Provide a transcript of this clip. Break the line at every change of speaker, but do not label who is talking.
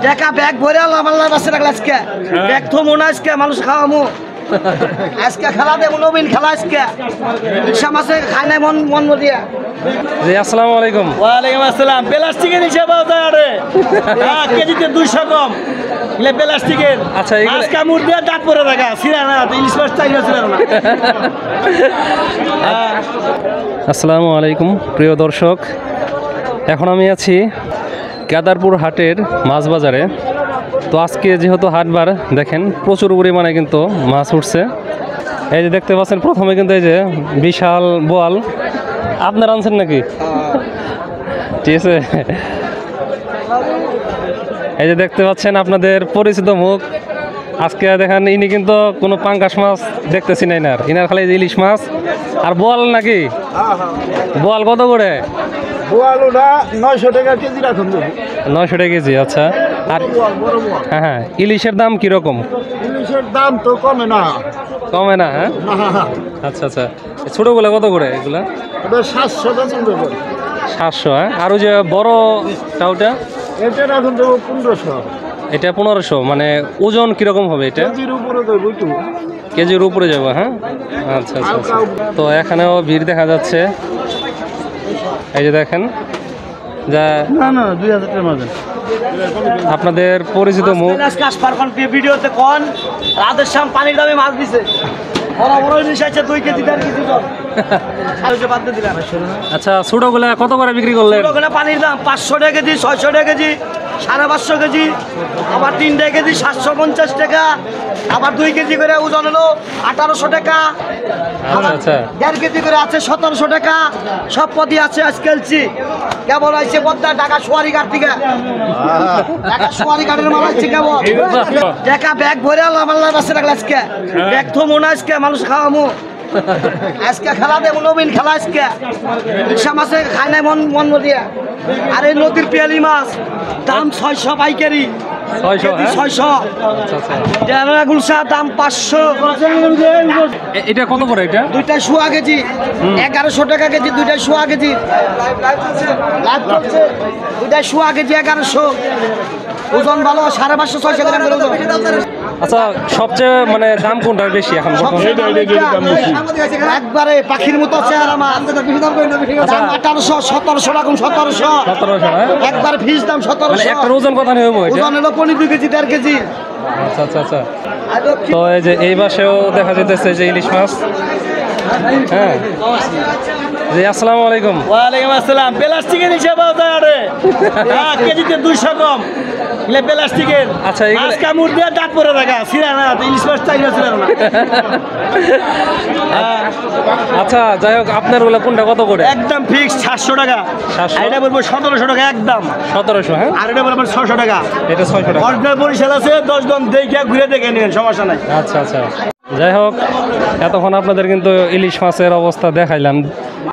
টাকা ব্যাগ ভরে আল্লাহ বাসে রাখলে আজকে ব্যাগ তো মনে আজকে মানুষ খাওয়ামো আজকে খেলা দেবো নবীন খেলা আজকে রিক্সা মাসে খায় নাই মন মন দিয়া।
জি আসসালামু আলাইকুম।
ওয়ালাইকুম আসসালাম। প্লাস্টিকের হিসাবে কেজিতে 200 কম প্লাস্টিকের।
আচ্ছা
আজকে মুড় দিয়ে দাঁত পরে রাখা ছিলা না ইলিশ মাছ চাইনা ছিল না।
আসসালামু আলাইকুম প্রিয় দর্শক, এখন আমি আছি কেদারপুর হাটের মাছ বাজারে। তো আজকে যেহেতু হাটবার দেখেন প্রচুর পরিমাণে কিন্তু মাছ উঠছে। এই যে দেখতে পাচ্ছেন প্রথমে কিন্তু এই যে বিশাল বোয়াল আপনার আনছেন নাকি? ঠিক আছে, এই যে দেখতে পাচ্ছেন আপনাদের পরিচিত মুখ। আজকে দেখেন ইনি কিন্তু কোনো পাঙ্গাস মাছ দেখতেছি না, ইনার খালি ইলিশ মাছ আর বোয়াল নাকি। বোয়াল কত করে?
বোয়াল ওটা 900 টাকা কেজি রাখুন।
900 টাকা কেজি। আচ্ছা, আর হ্যাঁ হ্যাঁ ইলিশের দাম কীরকম?
ইলিশের দাম তো কমে না।
কমে না? হ্যাঁ আচ্ছা আচ্ছা। ছোটোগুলো কত করে এগুলা? 700। হ্যাঁ, আর ওই যে বড়টা ওটা
এটা রাখুন তো 1500।
এটা 1500। মানে ওজন কীরকম হবে এটা?
কেজির উপরে যাবে তো।
কেজির উপরে যাবো। হ্যাঁ আচ্ছা আচ্ছা। তো এখানেও ভিড় দেখা যাচ্ছে। এই যে দেখেন যা
না না 2000 টাকা মাঝে
আপনাদের পরিচিত মুখ।
ভিডিওতে কোন রাতের শাম পানির দামে মাছ দিছে বড় বড় ইলিশ আছে 2 কেজি 1.5 কেজি জল আরো বাদ দিলাম।
আচ্ছা, ছোটগুলা কত করে বিক্রি করলেন?
ছোটগুলা পানির দাম 500 টাকা কেজি, 600 টাকা কেজি, 550 কেজি, আবার 3 টাকা কেজি 750 টাকা, আবার 2 কেজি করে ওজন হলো 1800 টাকা।
আচ্ছা আচ্ছা।
1.5 কেজি করে আছে 1700 টাকা। সব পদই আছে আজকালছি। কেবল আছে পদ্মা ঢাকা সোয়ারি ঘাট থেকে ঢাকা সোয়ারি ঘাটের মাল আছে কেবল টাকা ব্যাগ ভরে আল্লাহ বাসে রাখলে আজকে ব্যাগ তো মনে আজকে মানুষ খাওয়ামো আজকে খেলা দেবো নবীন খেলা আজকে রিক্সা মাসে খায় নাই মন মন দিয়া। আর এই নদীর পেয়ালি মাছ দাম 600 পাইকারি। 600। গুলশা দাম 500।
এটা কত করে? এটা
দুইটা সোয়া কেজি 1100 টাকা কেজি। দুইটা সোয়া কেজি দুইটা সোয়া কেজি 1100। ওজন ভালো 550 600 গ্রাম করে ওজন।
আচ্ছা, সবচেয়ে মানে দাম কোনটার বেশি এখন?
একবারে পাখির মতো আছে আর আমার 1800 1700 রাখুন 1700। একবার ফিস দাম 1700।
একটা ওজন কথা নেই
ওজন হলো 2 কেজি 1.5 কেজি।
আচ্ছা আচ্ছা আচ্ছা। তো এই যে এই পাশেও দেখা যেতেছে যে ইলিশ মাছ। হ্যাঁ জি আসসালামু আলাইকুম।
ওয়ালাইকুম আসসালাম। প্লাস্টিকের হিসাবে কেজিতে 200 কম প্লাস্টিকের।
আচ্ছা,
আজকে মুড় দিয়ে দাঁত পরে রাখা ছিলা না ইলিশ মাছ চাইনা ছিল না।
আচ্ছা, যাই হোক আপনার ওগুলো কোনটা কত করে?
একদম ফিক্স 700 টাকা।
700।
এটা বলবো 1700 টাকা একদম।
1700। হ্যাঁ,
আর এটা বলবো 600 টাকা।
এটা 600 টাকা।
অরিজিনাল বরিশাল আছে 10 জন দেখে ঘুরে দেখে নেবেন, সমস্যা নাই।
আচ্ছা আচ্ছা। যাই হোক, এতক্ষণ আপনাদের কিন্তু ইলিশ মাছের অবস্থা দেখাইলাম।